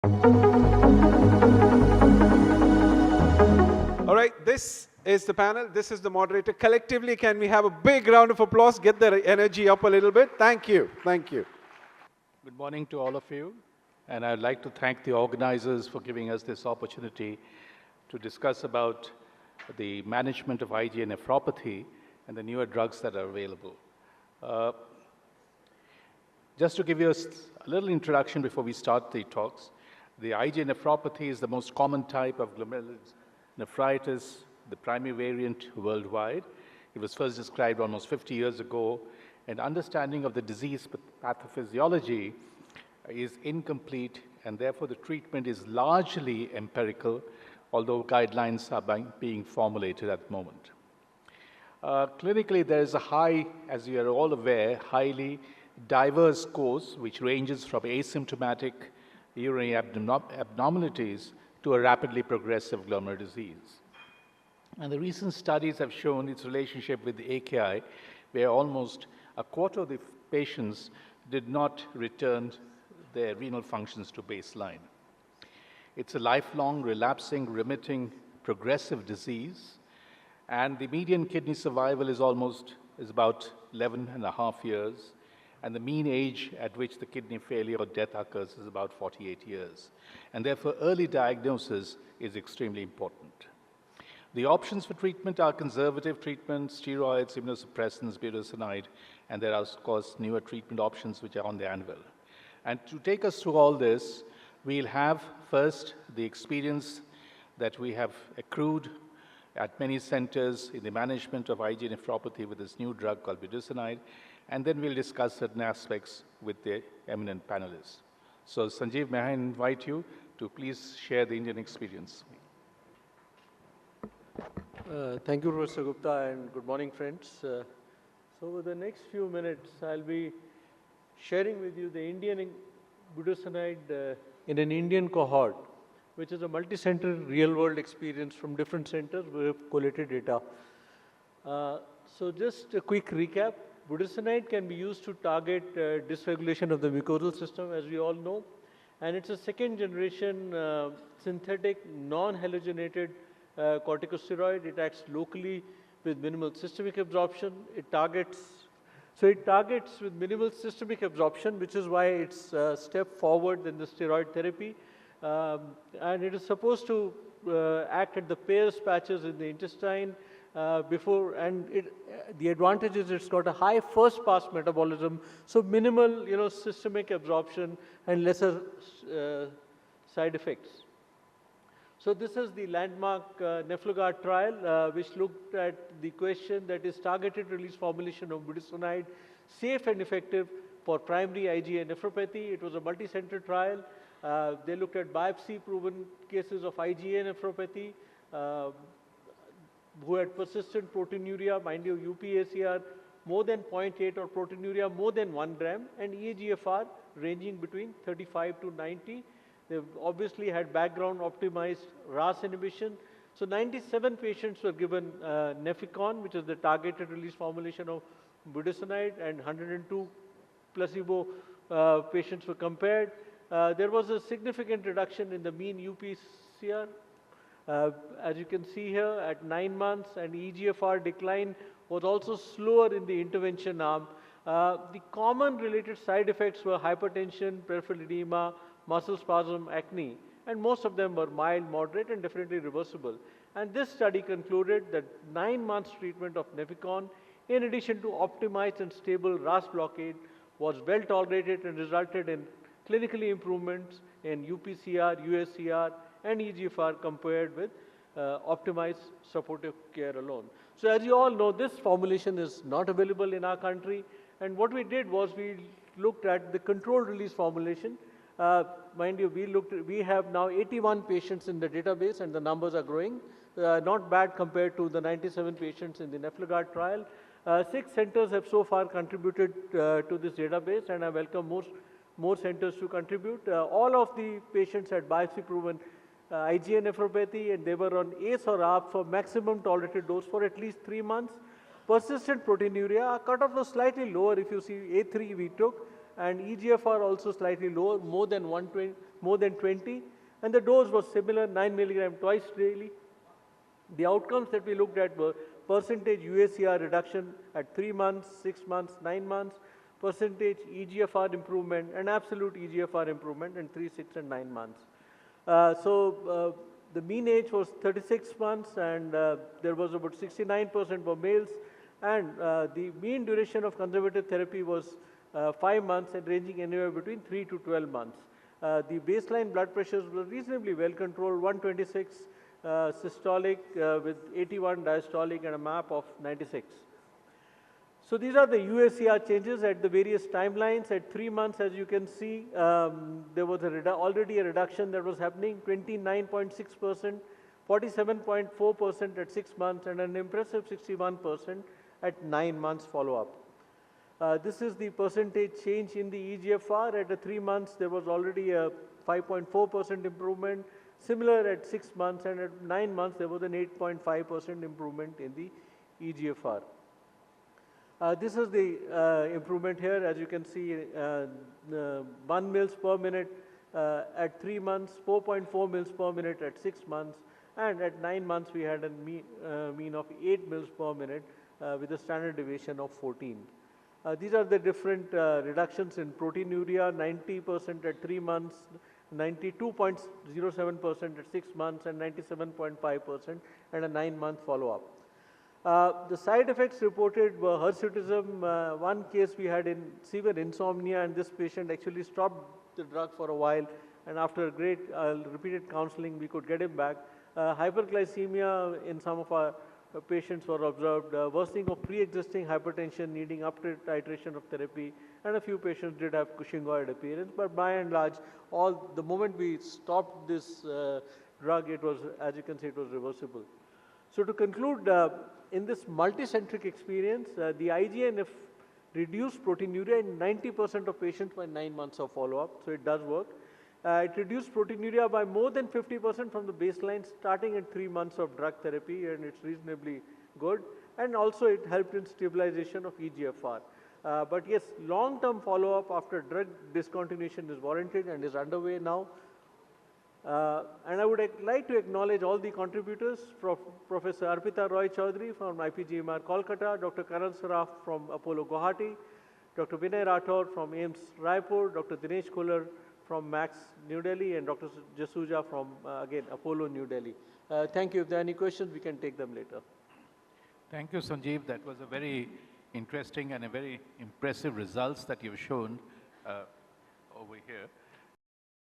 All right, this is the panel. This is the moderator. Collectively, can we have a big round of applause? Get the energy up a little bit. Thank you. Thank you. Good morning to all of you, and I'd like to thank the organizers for giving us this opportunity to discuss about the management of IgA nephropathy and the newer drugs that are available. Just to give you a little introduction before we start the talks, the IgA nephropathy is the most common type of glomerular nephritis, the primary variant worldwide. It was first described almost 50 years ago, and understanding of the disease pathophysiology is incomplete, and therefore the treatment is largely empirical, although guidelines are being formulated at the moment. Clinically, there is a high, as you are all aware, highly diverse course, which ranges from asymptomatic urinary abnormalities to a rapidly progressive glomerular disease. And the recent studies have shown its relationship with the AKI, where almost a quarter of the patients did not return their renal functions to baseline. It's a lifelong, relapsing, remitting, progressive disease, and the median kidney survival is about 11 and a half years, and the mean age at which the kidney failure or death occurs is about 48 years. And therefore, early diagnosis is extremely important. The options for treatment are conservative treatment, steroids, immunosuppressants, budesonide, and there are, of course, newer treatment options which are on the anvil. And to take us through all this, we'll have first the experience that we have accrued at many centers in the management of IgA nephropathy with this new drug called budesonide, and then we'll discuss certain aspects with the eminent panelists. So Sanjeev, may I invite you to please share the Indian experience? Thank you, Professor Gupta, and good morning, friends. So over the next few minutes, I'll be sharing with you the Indian budesonide in an Indian cohort, which is a multi-center real-world experience from different centers. We have collated data. So just a quick recap. Budesonide can be used to target dysregulation of the mucosal system, as we all know, and it's a second-generation synthetic, non-halogenated corticosteroid. It acts locally with minimal systemic absorption. It targets with minimal systemic absorption, which is why it's a step forward in the steroid therapy. And it is supposed to act at the Peyer's patches in the intestine the advantage is it's got a high first-pass metabolism, so minimal, systemic absorption and lesser side effects. So this is the landmark NephLogard trial, which looked at the question that is targeted release formulation of budesonide, safe and effective for primary IgA nephropathy. It was a multi-center trial. They looked at biopsy-proven cases of IgA nephropathy who had persistent proteinuria, mind you, UPACR more than 0.8 or proteinuria more than 1 gram, and eGFR ranging between 35 to 90. They've obviously had background optimized RAS inhibition. So 97 patients were given Nefecon, which is the targeted release formulation of budesonide, and 102 placebo patients were compared. There was a significant reduction in the mean UPCR, as you can see here at 9 months, and eGFR decline was also slower in the intervention arm. The common related side effects were hypertension, peripheral edema, muscle spasm, acne, and most of them were mild, moderate, and definitely reversible. And this study concluded that 9 months treatment of Nefecon, in addition to optimized and stable RAS blockade, was well tolerated and resulted in clinically improvements in UPCR, USCR, and eGFR compared with optimized supportive care alone. So as you all know, this formulation is not available in our country, and what we did was we looked at the controlled release formulation. Mind you, we have now 81 patients in the database, and the numbers are growing. Not bad compared to the 97 patients in the NephLogard trial. 6 centers have so far contributed to this database, and I welcome more centers to contribute. All of the patients had biopsy-proven IgA nephropathy, and they were on ACE or ARB for maximum tolerated dose for at least 3 months. Persistent proteinuria, our cutoff was slightly lower. If you see A3 we took, and EGFR also slightly lower, more than 20, and the dose was similar, 9 milligram twice daily. The outcomes that we looked at were percentage UACR reduction at 3 months, 6 months, 9 months, percentage EGFR improvement, and absolute EGFR improvement in 3, 6, and 9 months. The mean age was 36 months, and there was about 69% for males, and the mean duration of conservative therapy was 5 months and ranging anywhere between 3 to 12 months. The baseline blood pressures were reasonably well controlled, 126 systolic with 81 diastolic and a MAP of 96. So these are the UACR changes at the various timelines. At 3 months, as you can see, there was already a reduction that was happening, 29.6%, 47.4% at 6 months, and an impressive 61% at 9 months follow-up. This is the percentage change in the EGFR. At 3 months, there was already a 5.4% improvement. Similar at 6 months, and at 9 months, there was an 8.5% improvement in the EGFR. This is the improvement here. As you can see, 1 mils per minute at 3 months, 4.4 mils per minute at 6 months, and at 9 months we had a mean of 8 mils per minute with a standard deviation of 14. These are the different reductions in proteinuria, 90% at 3 months, 92.07% at 6 months, and 97.5% at a 9-month follow-up. The side effects reported were hirsutism. One case we had in severe insomnia, and this patient actually stopped the drug for a while, and after great repeated counseling, we could get him back. Hyperglycemia in some of our patients were observed, worsening of pre-existing hypertension needing up titration of therapy, and a few patients did have Cushingoid appearance, but by and large, the moment we stopped this drug, it was, as you can see, it was reversible. So to conclude, in this multicentric experience, the IgA reduced proteinuria in 90% of patients by 9 months of follow-up, so it does work. It reduced proteinuria by more than 50% from the baseline starting at 3 months of drug therapy, and it's reasonably good. And also it helped in stabilization of EGFR. But yes, long-term follow-up after drug discontinuation is warranted and is underway now. And I would like to acknowledge all the contributors, Professor Arpita Roy Chaudhary from IPGMR Kolkata, Dr. Karan Saraf from Apollo Guwahati, Dr. Vinay Rathore from AIIMS Raipur, Dr. Dinesh Kular from Max New Delhi, and Dr. Jasuja from, again, Apollo New Delhi. Thank you. If there are any questions, we can take them later. Thank you, Sanjeev. That was a very interesting and a very impressive results that you've shown over here.